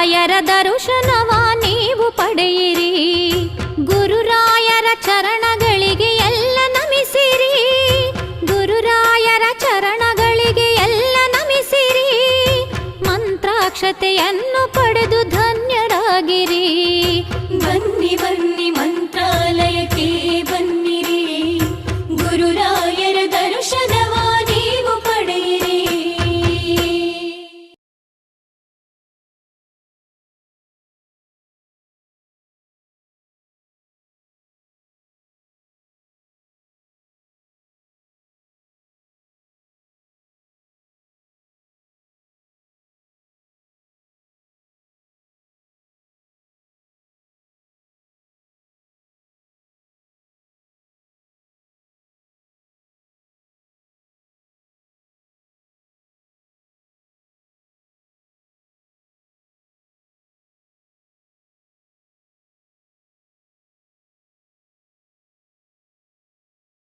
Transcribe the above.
ಗುರುರಾಯರ ದರ್ಶನವ ನೀವು ಪಡೆಯಿರಿ. ಗುರುರಾಯರ ಚರಣಗಳಿಗೆ ಎಲ್ಲ ನಮಿಸಿರಿ. ಗುರುರಾಯರ ಚರಣಗಳಿಗೆ ಎಲ್ಲ ನಮಿಸಿರಿ. ಮಂತ್ರಾಕ್ಷತೆಯನ್ನು ಪಡೆದು ಧನ್ಯರಾಗಿರಿ. ಬನ್ನಿ ಬನ್ನಿ